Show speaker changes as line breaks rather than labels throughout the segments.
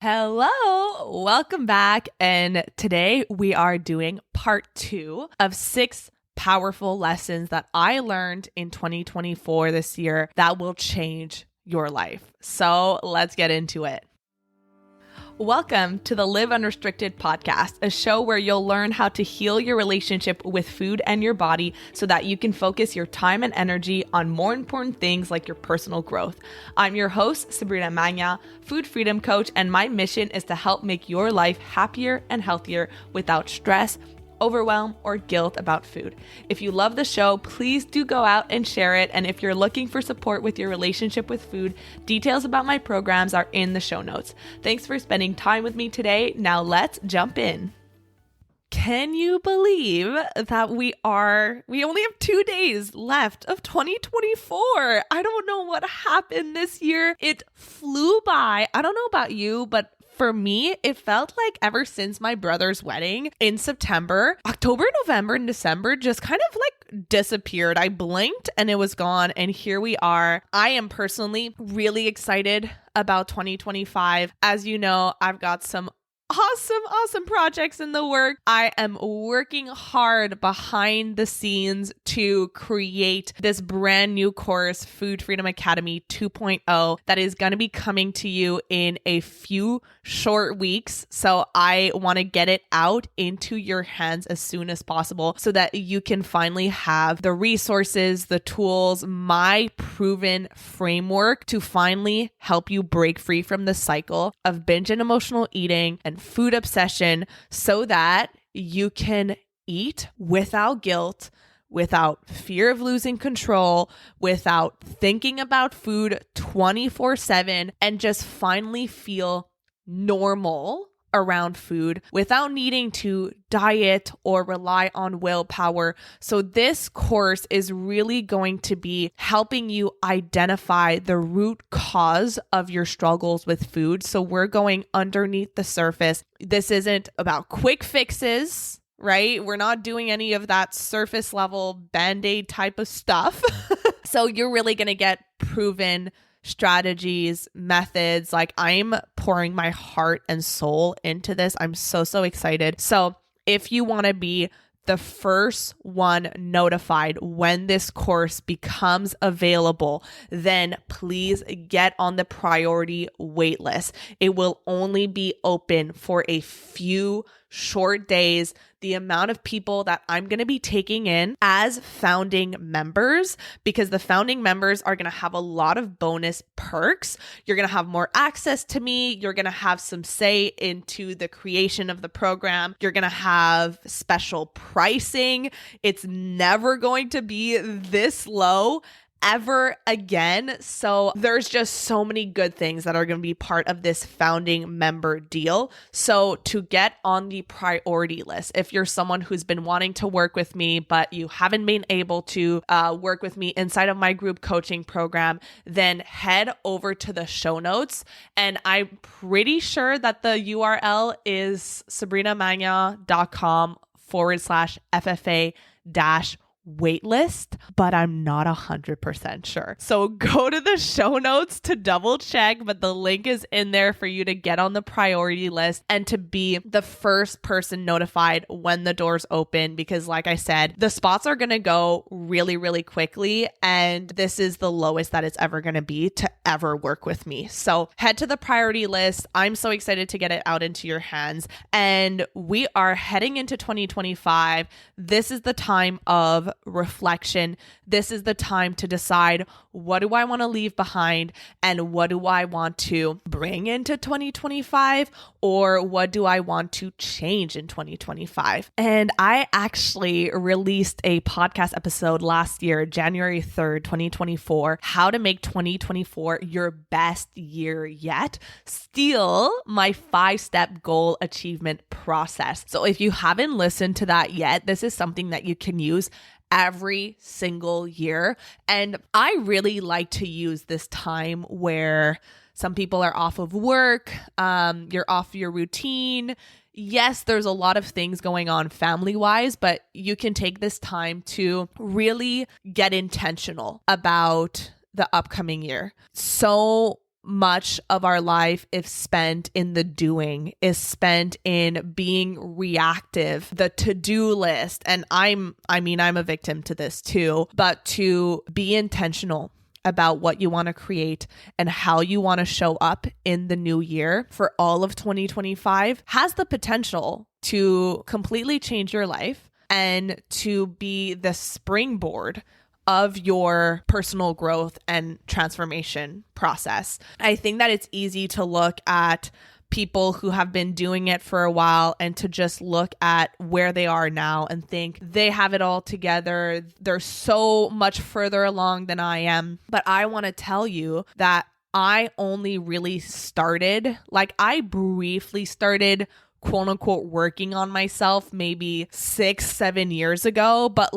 Hello, welcome back. And today we are doing part 2 of 6 powerful lessons that I learned in 2024 this year that will change your life. So let's get into it. Welcome to the Live Unrestricted podcast, a show where you'll learn how to heal your relationship with food and your body so that you can focus your time and energy on more important things like your personal growth. I'm your host, Sabrina Magna, food freedom coach, and my mission is to help make your life happier and healthier without stress, overwhelm, or guilt about food. If you love the show, please do go out and share it. And if you're looking for support with your relationship with food, details about my programs are in the show notes. Thanks for spending time with me today. Now let's jump in. Can you believe that we only have 2 days left of 2024? I don't know what happened this year. It flew by. I don't know about you, but for me, it felt like ever since my brother's wedding in September, October, November, and December just kind of like disappeared. I blinked and it was gone. And here we are. I am personally really excited about 2025. As you know, I've got some awesome projects in the work. I am working hard behind the scenes to create this brand new course, Food Freedom Academy 2.0, that is going to be coming to you in a few short weeks. So I want to get it out into your hands as soon as possible so that you can finally have the resources, the tools, my proven framework to finally help you break free from the cycle of binge and emotional eating and food obsession so that you can eat without guilt, without fear of losing control, without thinking about food 24/7, and just finally feel normal around food without needing to diet or rely on willpower. So this course is really going to be helping you identify the root cause of your struggles with food. So we're going underneath the surface. This isn't about quick fixes, right? We're not doing any of that surface level Band-Aid type of stuff. So you're really going to get proven strategies, methods. Like, I'm pouring my heart and soul into this. I'm so excited. So if you want to be the first one notified when this course becomes available, then please get on the priority wait list. It will only be open for a few short days. The amount of people that I'm going to be taking in as founding members, because the founding members are going to have a lot of bonus perks. You're going to have more access to me. You're going to have some say into the creation of the program. You're going to have special pricing. It's never going to be this low ever again. So there's just so many good things that are going to be part of this founding member deal. So to get on the priority list, if you're someone who's been wanting to work with me, but you haven't been able to work with me inside of my group coaching program, then head over to the show notes. And I'm pretty sure that the URL is sabrinamagna.com/FFA- waitlist, but I'm not 100% sure. So go to the show notes to double check, but the link is in there for you to get on the priority list and to be the first person notified when the doors open, because like I said, the spots are going to go really quickly, and this is the lowest that it's ever going to be to ever work with me. So head to the priority list. I'm so excited to get it out into your hands, and we are heading into 2025. This is the time of reflection. This is the time to decide, what do I want to leave behind and what do I want to bring into 2025, or what do I want to change in 2025? And I actually released a podcast episode last year, January 3rd, 2024, how to make 2024 your best year yet. Still my 5-step goal achievement process. So if you haven't listened to that yet, this is something that you can use every single year. And I really like to use this time where some people are off of work, you're off your routine. Yes, there's a lot of things going on family-wise, but you can take this time to really get intentional about the upcoming year. So much of our life is spent in the doing, is spent in being reactive, the to-do list. And I'm a victim to this too, but to be intentional about what you want to create and how you want to show up in the new year for all of 2025 has the potential to completely change your life and to be the springboard of your personal growth and transformation process. I think that it's easy to look at people who have been doing it for a while and to just look at where they are now and think they have it all together. They're so much further along than I am. But I want to tell you that I only really started, I briefly started quote unquote working on myself maybe 6-7 years ago, but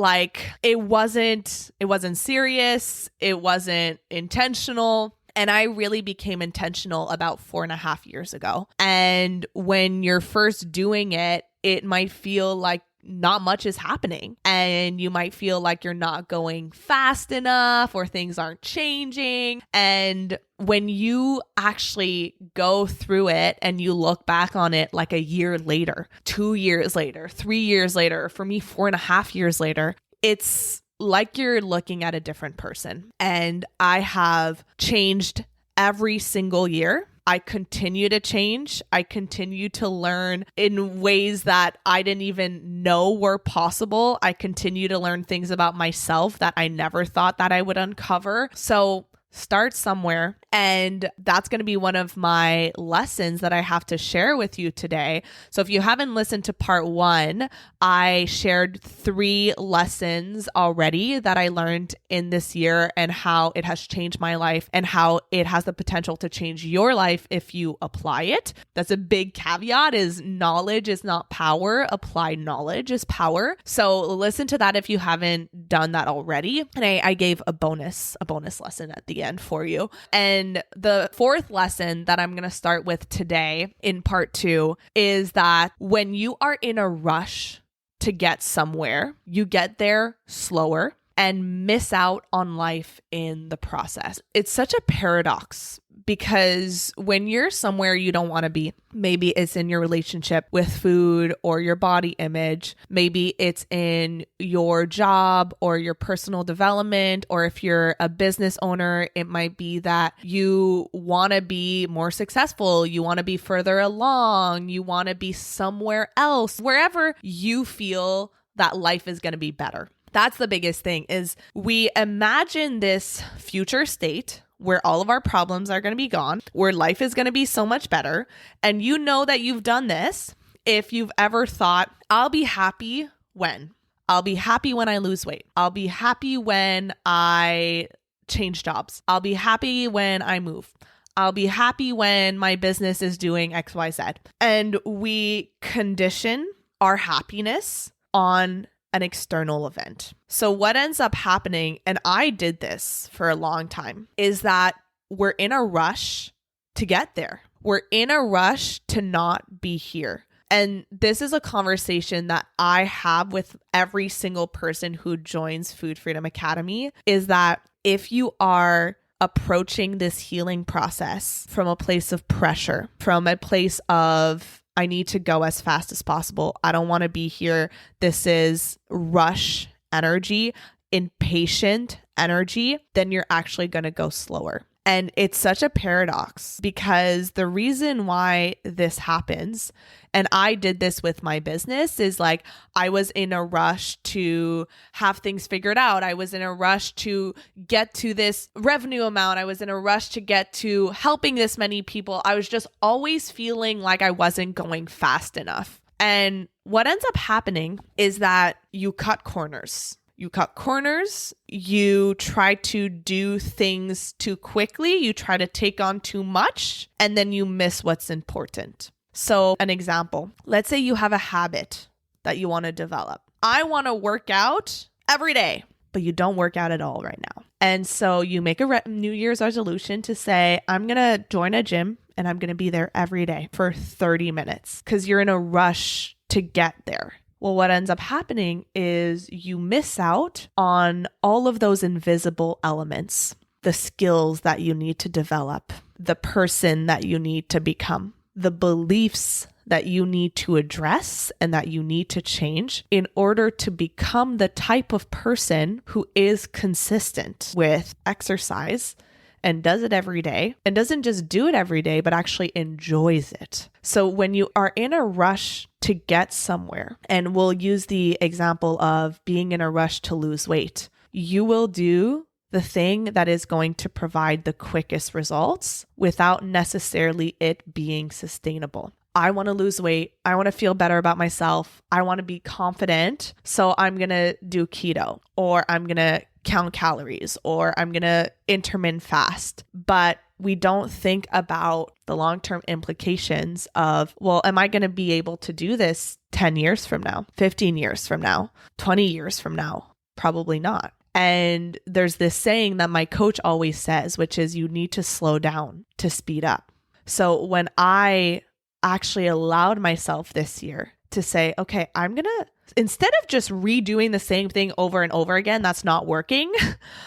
it wasn't serious. It wasn't intentional. And I really became intentional about 4.5 years ago. And when you're first doing it, it might feel like not much is happening. And you might feel like you're not going fast enough or things aren't changing. And when you actually go through it and you look back on it like a year later, 2 years later, 3 years later, for me, 4.5 years later, it's like you're looking at a different person. And I have changed every single year. I continue to change. I continue to learn in ways that I didn't even know were possible. I continue to learn things about myself that I never thought that I would uncover. So start somewhere. And that's going to be one of my lessons that I have to share with you today. So if you haven't listened to part 1, I shared 3 lessons already that I learned in this year and how it has changed my life and how it has the potential to change your life if you apply it. That's a big caveat, is knowledge is not power. Applied knowledge is power. So listen to that if you haven't done that already. And I gave a bonus lesson at the end for you. And the 4th lesson that I'm going to start with today in part 2 is that when you are in a rush to get somewhere, you get there slower and miss out on life in the process. It's such a paradox because when you're somewhere you don't want to be, maybe it's in your relationship with food or your body image, maybe it's in your job or your personal development, or if you're a business owner, it might be that you want to be more successful, you want to be further along, you want to be somewhere else, wherever you feel that life is going to be better. That's the biggest thing, is we imagine this future state where all of our problems are going to be gone, where life is going to be so much better. And you know that you've done this if you've ever thought, I'll be happy when? I'll be happy when I lose weight. I'll be happy when I change jobs. I'll be happy when I move. I'll be happy when my business is doing XYZ. And we condition our happiness on an external event. So what ends up happening, and I did this for a long time, is that we're in a rush to get there. We're in a rush to not be here. And this is a conversation that I have with every single person who joins Food Freedom Academy, is that if you are approaching this healing process from a place of pressure, from a place of I need to go as fast as possible, I don't want to be here, this is rush energy, impatient energy, then you're actually going to go slower. And it's such a paradox, because the reason why this happens, and I did this with my business, is I was in a rush to have things figured out. I was in a rush to get to this revenue amount. I was in a rush to get to helping this many people. I was just always feeling like I wasn't going fast enough. And what ends up happening is that you cut corners. You cut corners, you try to do things too quickly, you try to take on too much, and then you miss what's important. So an example, let's say you have a habit that you want to develop. I want to work out every day, but you don't work out at all right now. And so you make a New Year's resolution to say, I'm going to join a gym and I'm going to be there every day for 30 minutes because you're in a rush to get there. Well, what ends up happening is you miss out on all of those invisible elements, the skills that you need to develop, the person that you need to become, the beliefs that you need to address and that you need to change in order to become the type of person who is consistent with exercise and does it every day, and doesn't just do it every day, but actually enjoys it. So when you are in a rush to get somewhere, and we'll use the example of being in a rush to lose weight, you will do the thing that is going to provide the quickest results without necessarily it being sustainable. I want to lose weight. I want to feel better about myself. I want to be confident. So I'm going to do keto, or I'm going to count calories, or I'm going to intermittent fast. But we don't think about the long-term implications of, well, am I going to be able to do this 10 years from now, 15 years from now, 20 years from now? Probably not. And there's this saying that my coach always says, which is you need to slow down to speed up. So when I actually allowed myself this year to say, okay, I'm going to, instead of just redoing the same thing over and over again, that's not working,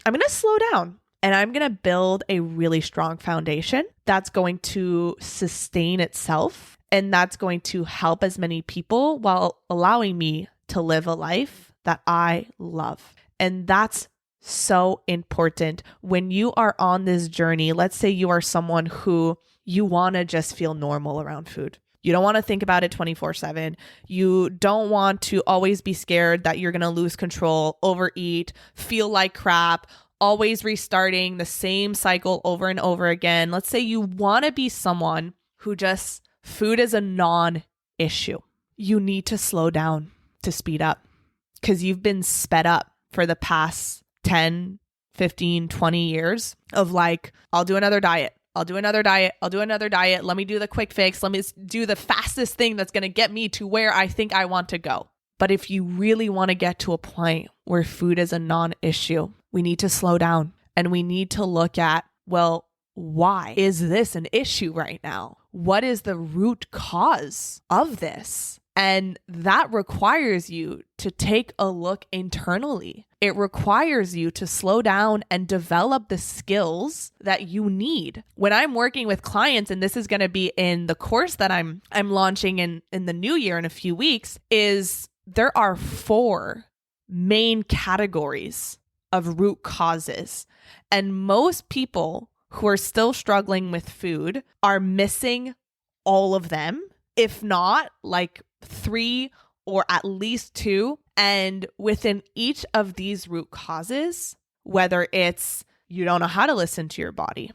I'm going to slow down and I'm going to build a really strong foundation that's going to sustain itself and that's going to help as many people while allowing me to live a life that I love. And that's so important when you are on this journey. Let's say you are someone who you want to just feel normal around food. You don't want to think about it 24/7. You don't want to always be scared that you're going to lose control, overeat, feel like crap, always restarting the same cycle over and over again. Let's say you want to be someone who just food is a non-issue. You need to slow down to speed up because you've been sped up for the past 10, 15, 20 years of like, I'll do another diet. I'll do another diet. I'll do another diet. Let me do the quick fix. Let me do the fastest thing that's going to get me to where I think I want to go. But if you really want to get to a point where food is a non-issue, we need to slow down and we need to look at, well, why is this an issue right now? What is the root cause of this? And that requires you to take a look internally. It requires you to slow down and develop the skills that you need. When I'm working with clients, and this is going to be in the course that I'm launching in the new year in a few weeks, is there are 4 main categories of root causes. And most people who are still struggling with food are missing all of them, if not like 3 or at least 2. And within each of these root causes, whether it's you don't know how to listen to your body,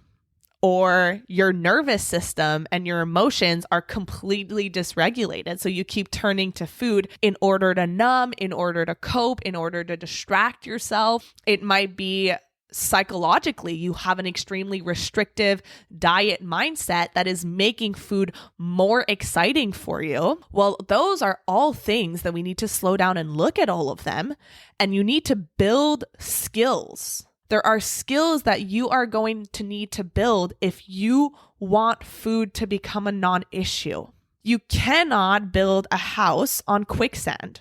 or your nervous system and your emotions are completely dysregulated, so you keep turning to food in order to numb, in order to cope, in order to distract yourself. It might be psychologically, you have an extremely restrictive diet mindset that is making food more exciting for you. Well, those are all things that we need to slow down and look at all of them. And you need to build skills. There are skills that you are going to need to build if you want food to become a non-issue. You cannot build a house on quicksand,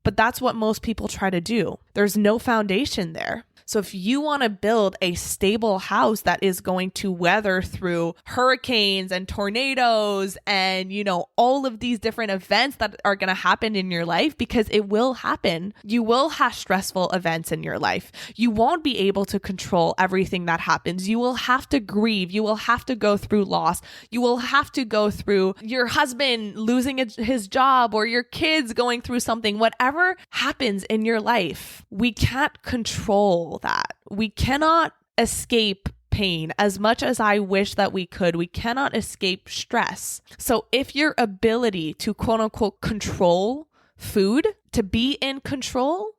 but that's what most people try to do. There's no foundation there. So if you want to build a stable house that is going to weather through hurricanes and tornadoes and, all of these different events that are going to happen in your life, because it will happen. You will have stressful events in your life. You won't be able to control everything that happens. You will have to grieve. You will have to go through loss. You will have to go through your husband losing his job or your kids going through something. Whatever happens in your life, we can't control that. We cannot escape pain as much as I wish that we could. We cannot escape stress. So if your ability to quote unquote control food, to be in control,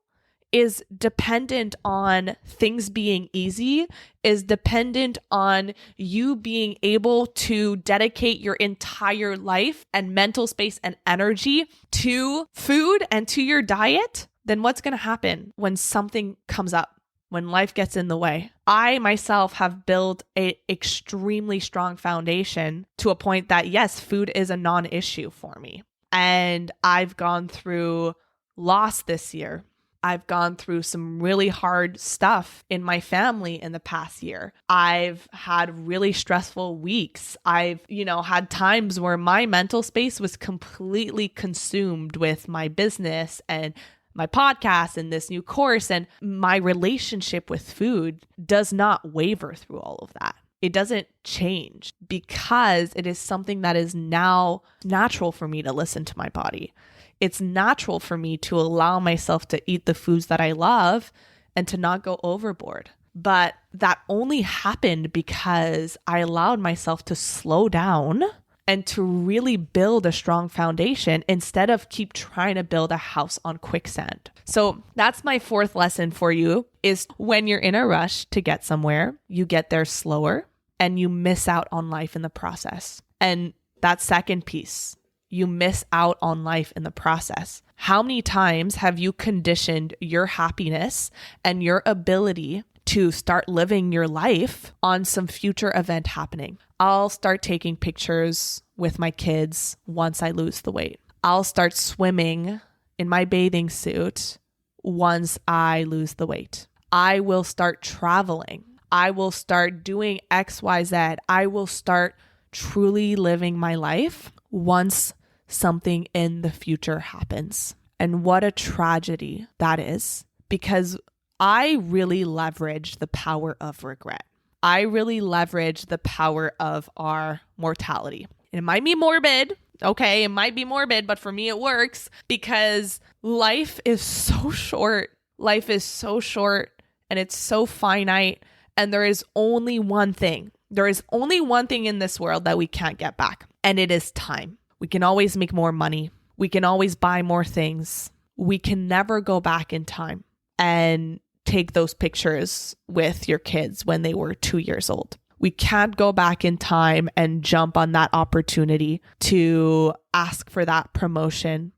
is dependent on things being easy, is dependent on you being able to dedicate your entire life and mental space and energy to food and to your diet, then what's going to happen when something comes up? When life gets in the way? I myself have built an extremely strong foundation to a point that, yes, food is a non-issue for me. And I've gone through loss this year. I've gone through some really hard stuff in my family in the past year. I've had really stressful weeks. I've, had times where my mental space was completely consumed with my business and my podcast and this new course, and my relationship with food does not waver through all of that. It doesn't change because it is something that is now natural for me to listen to my body. It's natural for me to allow myself to eat the foods that I love and to not go overboard. But that only happened because I allowed myself to slow down and to really build a strong foundation instead of keep trying to build a house on quicksand. So that's my fourth lesson for you, is when you're in a rush to get somewhere, you get there slower and you miss out on life in the process. And that second piece, you miss out on life in the process. How many times have you conditioned your happiness and your ability to start living your life on some future event happening? I'll start taking pictures with my kids once I lose the weight. I'll start swimming in my bathing suit once I lose the weight. I will start traveling. I will start doing XYZ. I will start truly living my life once something in the future happens. And what a tragedy that is, because I really leverage the power of regret. I really leverage the power of our mortality. It might be morbid. Okay, it might be morbid, but for me it works because life is so short. Life is so short and it's so finite, and there is only one thing. There is only one thing in this world that we can't get back, and it is time. We can always make more money. We can always buy more things. We can never go back in time and take those pictures with your kids when they were 2 years old. We can't go back in time and jump on that opportunity to ask for that promotion,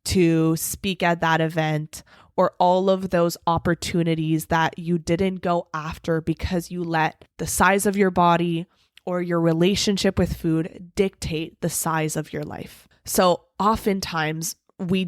to speak at that event, or all of those opportunities that you didn't go after because you let the size of your body or your relationship with food dictate the size of your life. So oftentimes we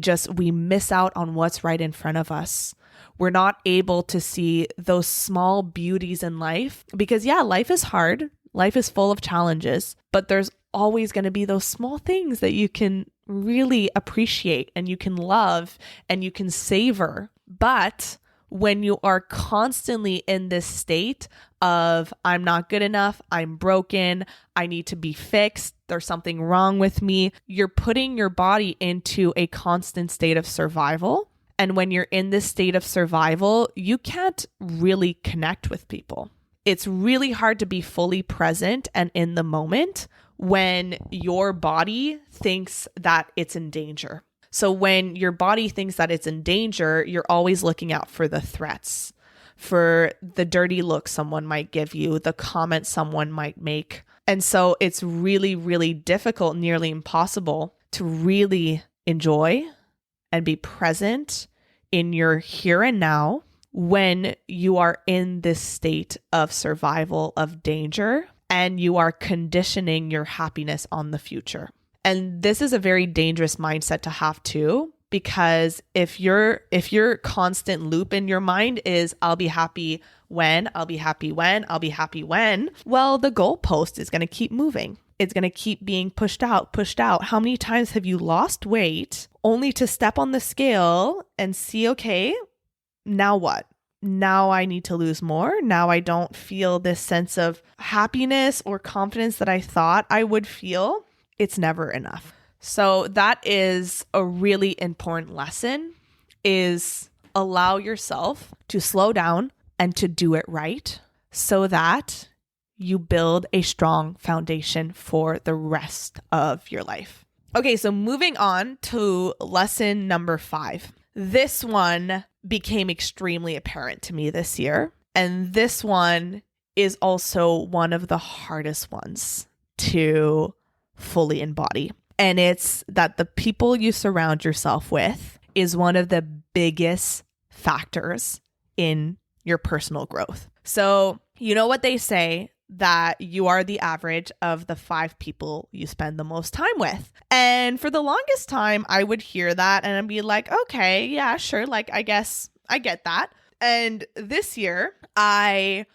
miss out on what's right in front of us. We're not able to see those small beauties in life because life is hard. Life is full of challenges, but there's always going to be those small things that you can really appreciate and you can love and you can savor. But when you are constantly in this state of, I'm not good enough, I'm broken, I need to be fixed, there's something wrong with me, you're putting your body into a constant state of survival. And when you're in this state of survival, you can't really connect with people. It's really hard to be fully present and in the moment when your body thinks that it's in danger. So when your body thinks that it's in danger, you're always looking out for the threats, for the dirty look someone might give you, the comment someone might make. And so it's really, really difficult, nearly impossible to really enjoy and be present in your here and now when you are in this state of survival, of danger, and you are conditioning your happiness on the future. And this is a very dangerous mindset to have too, because if your constant loop in your mind is, I'll be happy when, I'll be happy when, I'll be happy when, well, the goalpost is going to keep moving. It's going to keep being pushed out. How many times have you lost weight only to step on the scale and see, okay, now what? Now I need to lose more. Now I don't feel this sense of happiness or confidence that I thought I would feel. It's never enough. So that is a really important lesson, is allow yourself to slow down and to do it right so that you build a strong foundation for the rest of your life. Okay, so moving on to lesson number 5. This one became extremely apparent to me this year. And this one is also one of the hardest ones to fully embody. And it's that the people you surround yourself with is one of the biggest factors in your personal growth. So, you know what they say, that you are the average of the 5 people you spend the most time with. And for the longest time, I would hear that and I'd be like, okay, yeah, sure. Like, I guess I get that. And this year, I've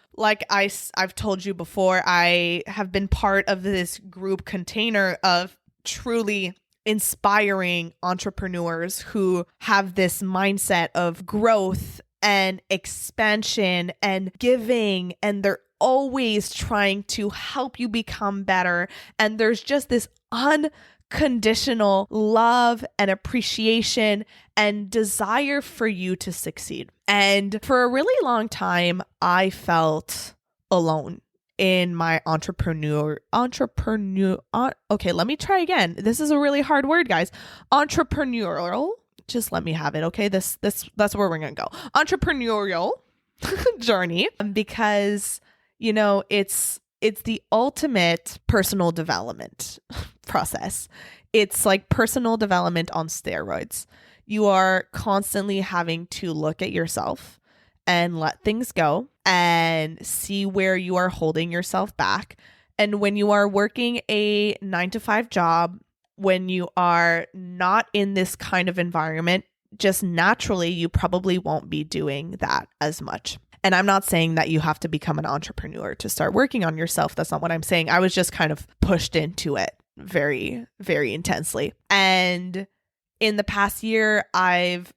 told you before, I have been part of this group container of truly inspiring entrepreneurs who have this mindset of growth and expansion and giving, and they're always trying to help you become better. And there's just this unconditional love and appreciation and desire for you to succeed. And for a really long time, I felt alone in my okay, let me try again. This is a really hard word, guys. Entrepreneurial. Just let me have it. Okay. That's where we're going to go. Entrepreneurial journey, because, you know, it's the ultimate personal development process. It's like personal development on steroids. You are constantly having to look at yourself and let things go and see where you are holding yourself back. And when you are working a 9-to-5 job, when you are not in this kind of environment, just naturally, you probably won't be doing that as much. And I'm not saying that you have to become an entrepreneur to start working on yourself. That's not what I'm saying. I was just kind of pushed into it very, very intensely. And in the past year, I've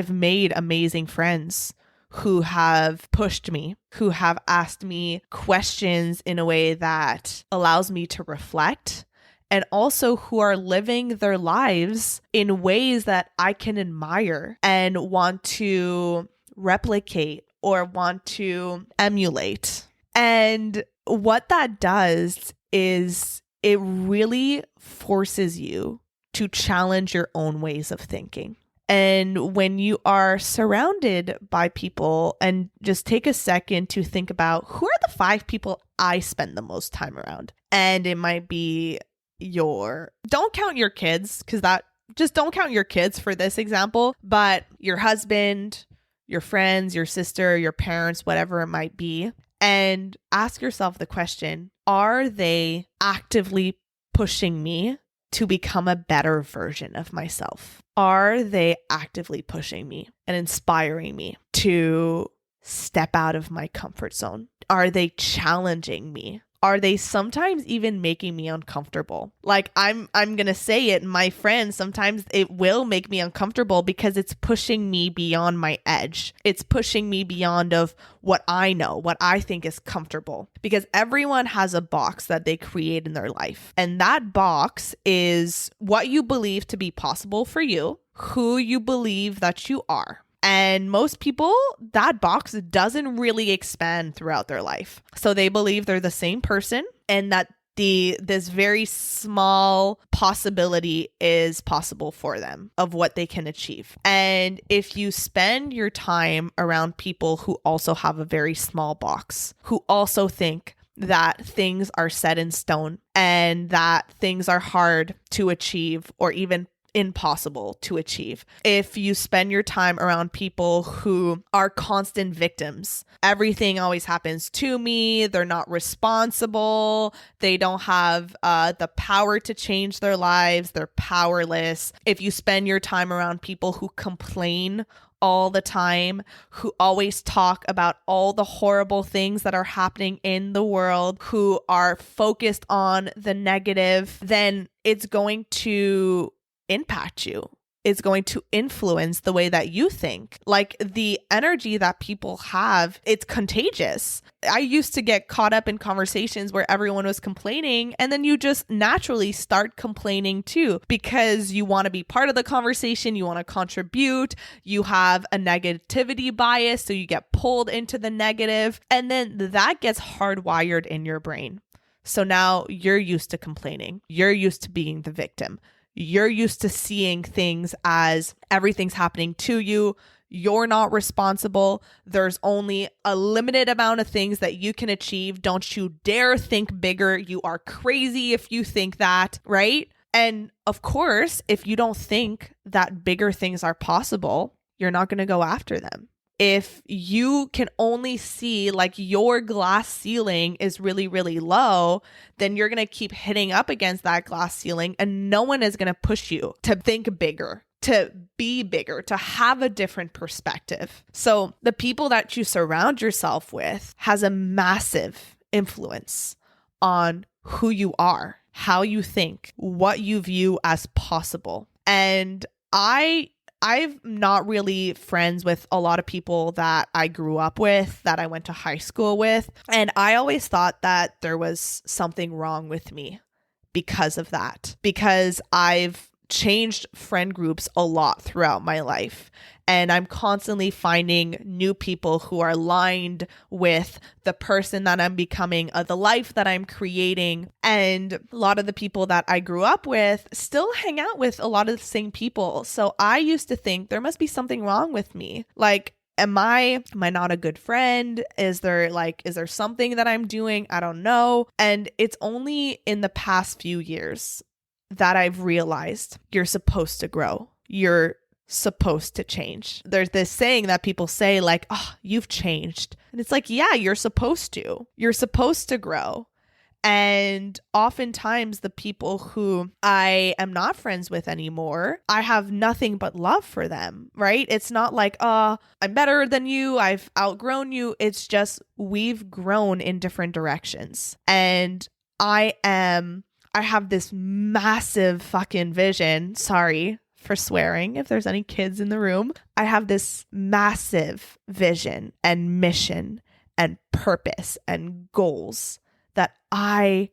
made amazing friends who have pushed me, who have asked me questions in a way that allows me to reflect, and also who are living their lives in ways that I can admire and want to replicate or want to emulate. And what that does is it really forces you to challenge your own ways of thinking. And when you are surrounded by people, and just take a second to think about, who are the 5 people I spend the most time around? And it might be don't count your kids, just don't count your kids for this example, but your husband, your friends, your sister, your parents, whatever it might be. And ask yourself the question, are they actively pushing me to become a better version of myself? Are they actively pushing me and inspiring me to step out of my comfort zone? Are they challenging me? Are they sometimes even making me uncomfortable? Like I'm going to say it, my friends, sometimes it will make me uncomfortable because it's pushing me beyond my edge. It's pushing me beyond of what I know, what I think is comfortable, because everyone has a box that they create in their life. And that box is what you believe to be possible for you, who you believe that you are. And most people, that box doesn't really expand throughout their life. So they believe they're the same person, and that this very small possibility is possible for them of what they can achieve. And if you spend your time around people who also have a very small box, who also think that things are set in stone and that things are hard to achieve or even impossible to achieve. If you spend your time around people who are constant victims, everything always happens to me, they're not responsible, they don't have the power to change their lives, they're powerless. If you spend your time around people who complain all the time, who always talk about all the horrible things that are happening in the world, who are focused on the negative, then it's going to impact you. It's going to influence the way that you think. Like the energy that people have, it's contagious. I used to get caught up in conversations where everyone was complaining, and then you just naturally start complaining too, because you want to be part of the conversation, you want to contribute, you have a negativity bias, so you get pulled into the negative, and then that gets hardwired in your brain. So now you're used to complaining. You're used to being the victim. You're used to seeing things as everything's happening to you. You're not responsible. There's only a limited amount of things that you can achieve. Don't you dare think bigger. You are crazy if you think that, right? And of course, if you don't think that bigger things are possible, you're not going to go after them. If you can only see like your glass ceiling is really, really low, then you're going to keep hitting up against that glass ceiling, and no one is going to push you to think bigger. to be bigger, to have a different perspective. So the people that you surround yourself with has a massive influence on who you are, how you think, what you view as possible. And I'm not really friends with a lot of people that I grew up with, that I went to high school with. And I always thought that there was something wrong with me because of that, because I've changed friend groups a lot throughout my life. And I'm constantly finding new people who are aligned with the person that I'm becoming, the life that I'm creating. And a lot of the people that I grew up with still hang out with a lot of the same people. So I used to think there must be something wrong with me. Like, am I not a good friend? Is there something that I'm doing? I don't know. And it's only in the past few years that I've realized you're supposed to grow. You're supposed to change. There's this saying that people say like, oh, you've changed. And it's like, yeah, you're supposed to. You're supposed to grow. And oftentimes the people who I am not friends with anymore, I have nothing but love for them, right? It's not like, I'm better than you, I've outgrown you. It's just we've grown in different directions. And I have this massive fucking vision. Sorry for swearing if there's any kids in the room. I have this massive vision and mission and purpose and goals that I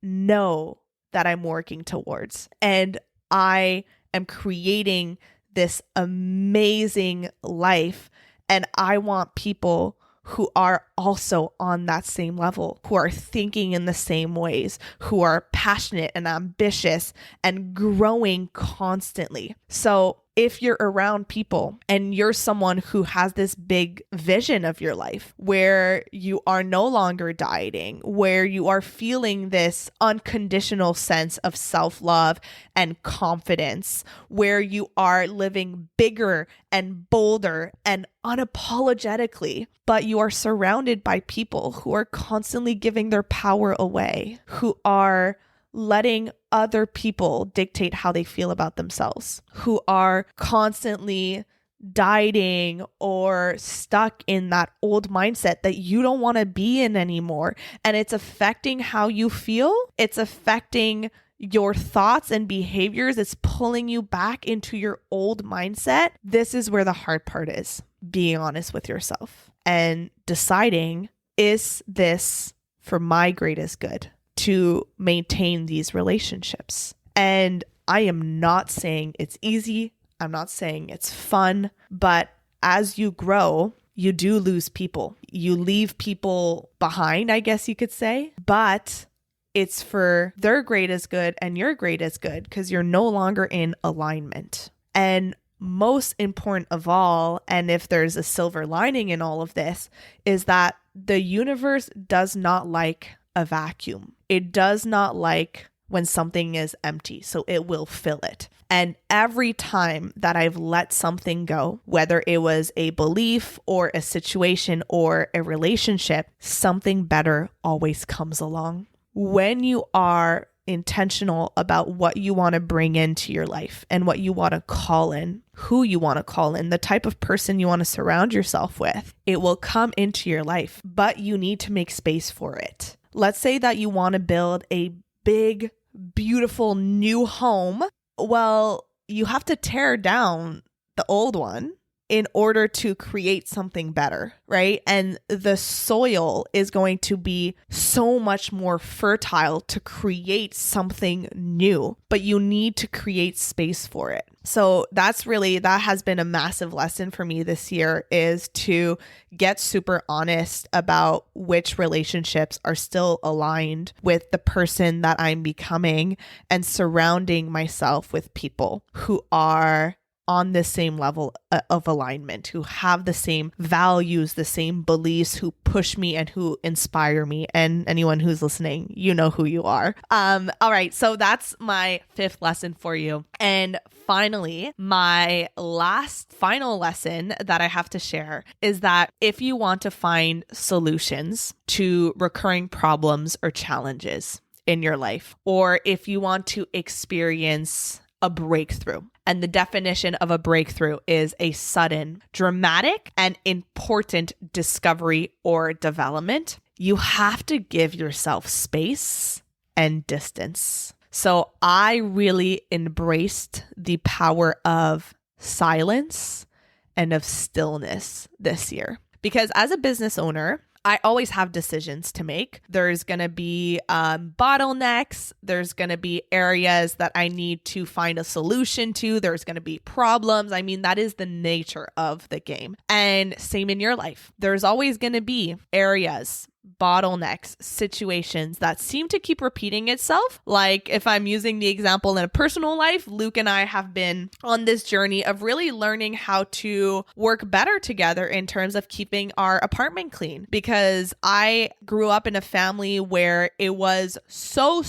know that I'm working towards. And I am creating this amazing life. And I want people who are also on that same level, who are thinking in the same ways, who are passionate and ambitious and growing constantly. So if you're around people and you're someone who has this big vision of your life where you are no longer dieting, where you are feeling this unconditional sense of self-love and confidence, where you are living bigger and bolder and unapologetically, but you are surrounded by people who are constantly giving their power away, who are letting other people dictate how they feel about themselves, who are constantly dieting or stuck in that old mindset that you don't want to be in anymore. And it's affecting how you feel. It's affecting your thoughts and behaviors. It's pulling you back into your old mindset. This is where the hard part is, being honest with yourself and deciding, is this for my greatest good to maintain these relationships? And I am not saying it's easy. I'm not saying it's fun, but as you grow, you do lose people. You leave people behind, I guess you could say, but it's for their greatest good and your greatest good because you're no longer in alignment. And most important of all, and if there's a silver lining in all of this, is that the universe does not like a vacuum. It does not like when something is empty, so it will fill it. And every time that I've let something go, whether it was a belief or a situation or a relationship, something better always comes along. When you are intentional about what you want to bring into your life and what you want to call in, who you want to call in, the type of person you want to surround yourself with, it will come into your life, but you need to make space for it. Let's say that you want to build a big, beautiful new home. Well, you have to tear down the old one in order to create something better, right? And the soil is going to be so much more fertile to create something new, but you need to create space for it. So that has been a massive lesson for me this year, is to get super honest about which relationships are still aligned with the person that I'm becoming and surrounding myself with people who are on the same level of alignment, who have the same values, the same beliefs, who push me and who inspire me. And anyone who's listening, you know who you are. All right. So that's my fifth lesson for you. And finally, my final lesson that I have to share is that if you want to find solutions to recurring problems or challenges in your life, or if you want to experience a breakthrough, And the definition of a breakthrough is a sudden, dramatic, and important discovery or development. You have to give yourself space and distance. So I really embraced the power of silence and of stillness this year. Because as a business owner, I always have decisions to make. There's going to be bottlenecks. There's going to be areas that I need to find a solution to. There's going to be problems. I mean, that is the nature of the game. And same in your life. There's always going to be areas, bottlenecks, situations that seem to keep repeating itself. Like if I'm using the example in a personal life, Luke and I have been on this journey of really learning how to work better together in terms of keeping our apartment clean, because I grew up in a family where it was so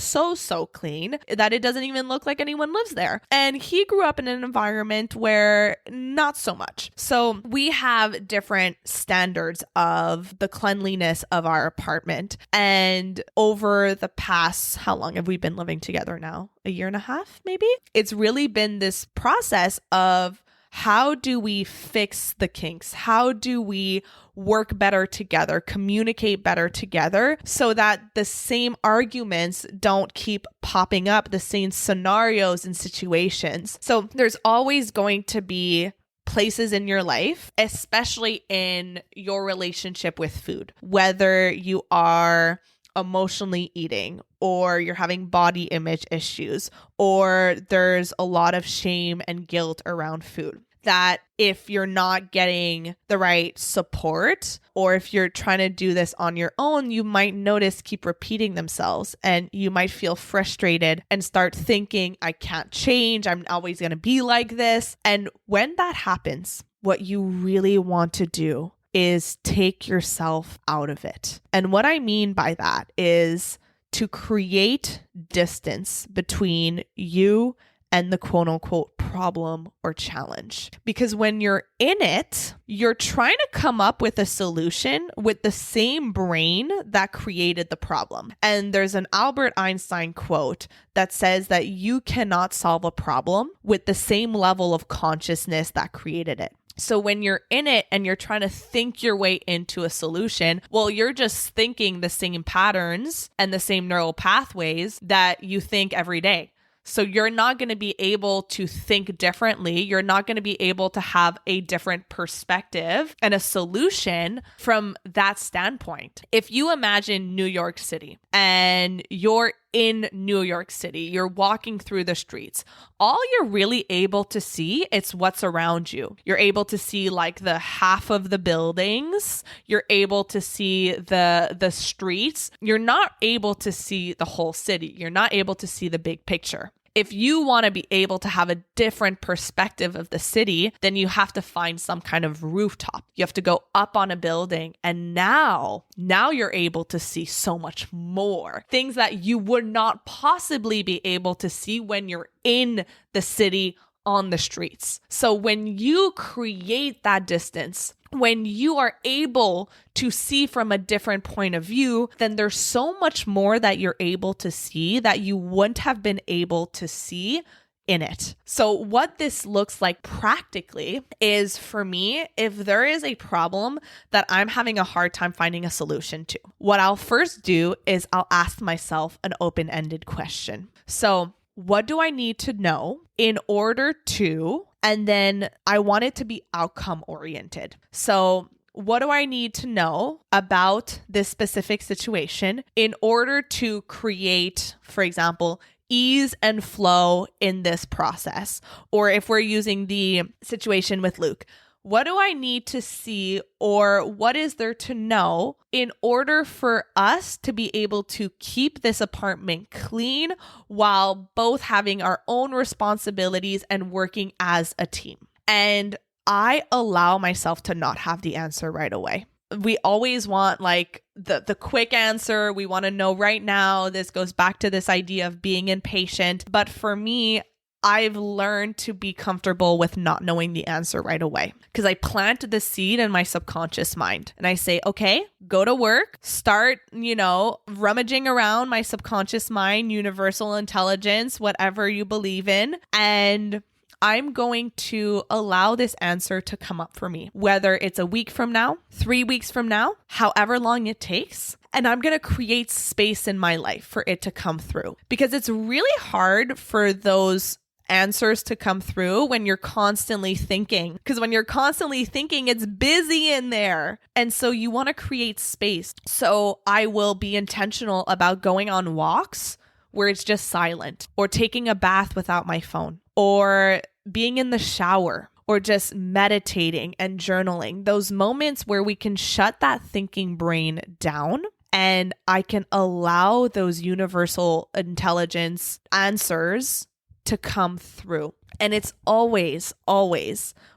clean that it doesn't even look like anyone lives there. And he grew up in an environment where not so much. So we have different standards of the cleanliness of our apartment. And over the past, how long have we been living together now? A year and a half, maybe? It's really been this process of how do we fix the kinks? How do we work better together, communicate better together so that the same arguments don't keep popping up, the same scenarios and situations. So there's always going to be places in your life, especially in your relationship with food, whether you are emotionally eating or you're having body image issues, or there's a lot of shame and guilt around food, that if you're not getting the right support, or if you're trying to do this on your own, you might notice keep repeating themselves and you might feel frustrated and start thinking, I can't change. I'm always going to be like this. And when that happens, what you really want to do is take yourself out of it. And what I mean by that is to create distance between you and the quote unquote problem or challenge. Because when you're in it, you're trying to come up with a solution with the same brain that created the problem. And there's an Albert Einstein quote that says that you cannot solve a problem with the same level of consciousness that created it. So when you're in it and you're trying to think your way into a solution, well, you're just thinking the same patterns and the same neural pathways that you think every day. So you're not going to be able to think differently. You're not going to be able to have a different perspective and a solution from that standpoint. If you imagine New York City and you're in New York City, you're walking through the streets, all you're really able to see is what's around you. You're able to see like the half of the buildings. You're able to see the streets. You're not able to see the whole city. You're not able to see the big picture. If you want to be able to have a different perspective of the city, then you have to find some kind of rooftop. You have to go up on a building. And now you're able to see so much more. Things that you would not possibly be able to see when you're in the city on the streets. So when you create that distance, when you are able to see from a different point of view, then there's so much more that you're able to see that you wouldn't have been able to see in it. So what this looks like practically is, for me, if there is a problem that I'm having a hard time finding a solution to, what I'll first do is I'll ask myself an open-ended question. So what do I need to know in order to, and then I want it to be outcome oriented. So what do I need to know about this specific situation in order to create, for example, ease and flow in this process? Or if we're using the situation with Luke, what do I need to see, or what is there to know in order for us to be able to keep this apartment clean while both having our own responsibilities and working as a team? And I allow myself to not have the answer right away. We always want like the quick answer. We want to know right now. This goes back to this idea of being impatient. But for me, I've learned to be comfortable with not knowing the answer right away, because I plant the seed in my subconscious mind and I say, okay, go to work, start, rummaging around my subconscious mind, universal intelligence, whatever you believe in. And I'm going to allow this answer to come up for me, whether it's a week from now, 3 weeks from now, however long it takes. And I'm going to create space in my life for it to come through, because it's really hard for those answers to come through when you're constantly thinking, because when you're constantly thinking, it's busy in there. And so you want to create space. So I will be intentional about going on walks where it's just silent, or taking a bath without my phone, or being in the shower, or just meditating and journaling. Those moments where we can shut that thinking brain down and I can allow those universal intelligence answers to come through. And it's always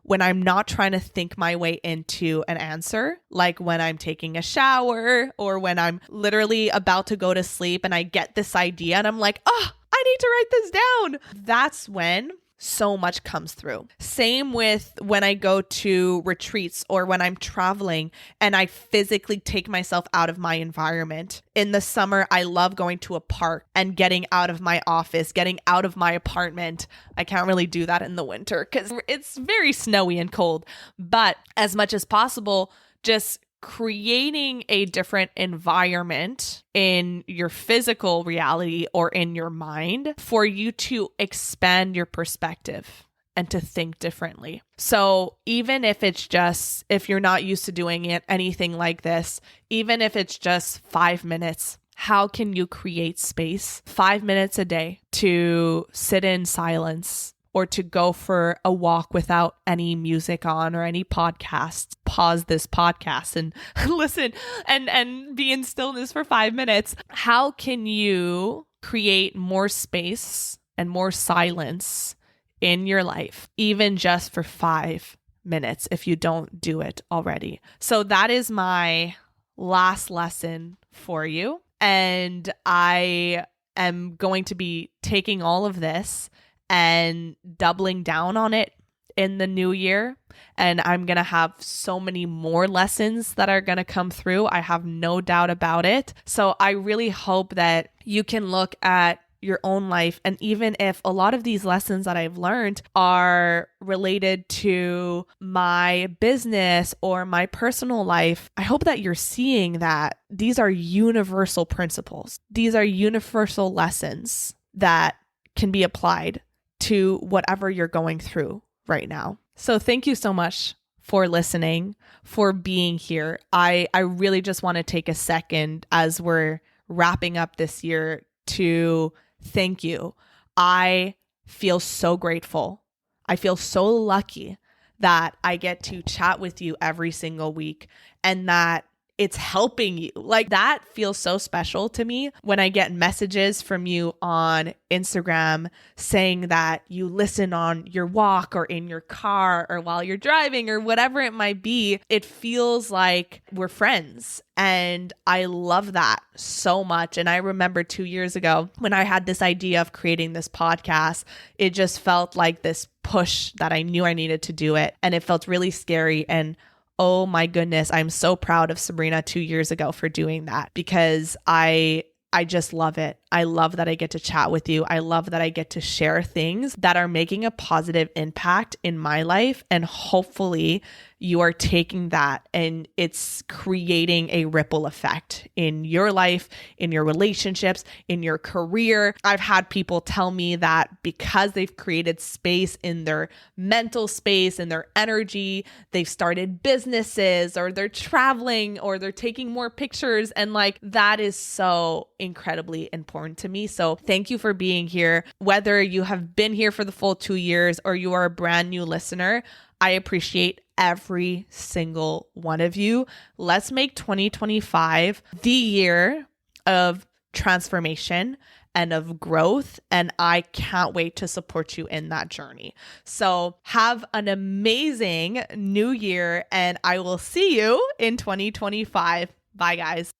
when I'm not trying to think my way into an answer, like when I'm taking a shower or when I'm literally about to go to sleep and I get this idea and I'm like, oh, I need to write this down. That's when so much comes through. Same with when I go to retreats or when I'm traveling and I physically take myself out of my environment. In the summer, I love going to a park and getting out of my office, getting out of my apartment. I can't really do that in the winter because it's very snowy and cold. But as much as possible, just creating a different environment in your physical reality or in your mind for you to expand your perspective and to think differently. So even if it's just, if you're not used to doing it, anything like this, even if it's just 5 minutes, how can you create space 5 minutes a day to sit in silence, or to go for a walk without any music on or any podcasts? Pause this podcast and listen and be in stillness for 5 minutes. How can you create more space and more silence in your life, even just for 5 minutes if you don't do it already? So that is my last lesson for you. And I am going to be taking all of this and doubling down on it in the new year. And I'm going to have so many more lessons that are going to come through. I have no doubt about it. So I really hope that you can look at your own life. And even if a lot of these lessons that I've learned are related to my business or my personal life, I hope that you're seeing that these are universal principles. These are universal lessons that can be applied to whatever you're going through right now. So thank you so much for listening, for being here. I really just want to take a second as we're wrapping up this year to thank you. I feel so grateful. I feel so lucky that I get to chat with you every single week and that it's helping you. Like, that feels so special to me when I get messages from you on Instagram saying that you listen on your walk or in your car or while you're driving or whatever it might be. It feels like we're friends. And I love that so much. And I remember 2 years ago when I had this idea of creating this podcast, it just felt like this push that I knew I needed to do it. And it felt really scary. And oh my goodness, I'm so proud of Sabrina 2 years ago for doing that, because I just love it. I love that I get to chat with you. I love that I get to share things that are making a positive impact in my life. And hopefully you are taking that and it's creating a ripple effect in your life, in your relationships, in your career. I've had people tell me that because they've created space in their mental space and their energy, they've started businesses or they're traveling or they're taking more pictures. And like, that is so incredibly important to me. So thank you for being here. Whether you have been here for the full 2 years or you are a brand new listener, I appreciate every single one of you. Let's make 2025 the year of transformation and of growth. And I can't wait to support you in that journey. So have an amazing new year and I will see you in 2025. Bye, guys.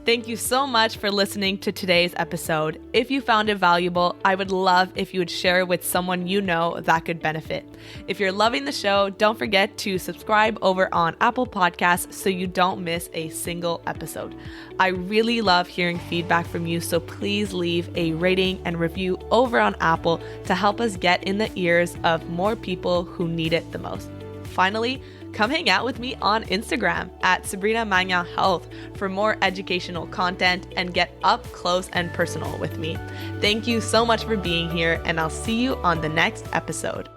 Thank you so much for listening to today's episode. If you found it valuable, I would love if you would share it with someone you know that could benefit. If you're loving the show, don't forget to subscribe over on Apple Podcasts so you don't miss a single episode. I really love hearing feedback from you, so please leave a rating and review over on Apple to help us get in the ears of more people who need it the most. Finally, come hang out with me on Instagram at Sabrina Magna Health for more educational content and get up close and personal with me. Thank you so much for being here, and I'll see you on the next episode.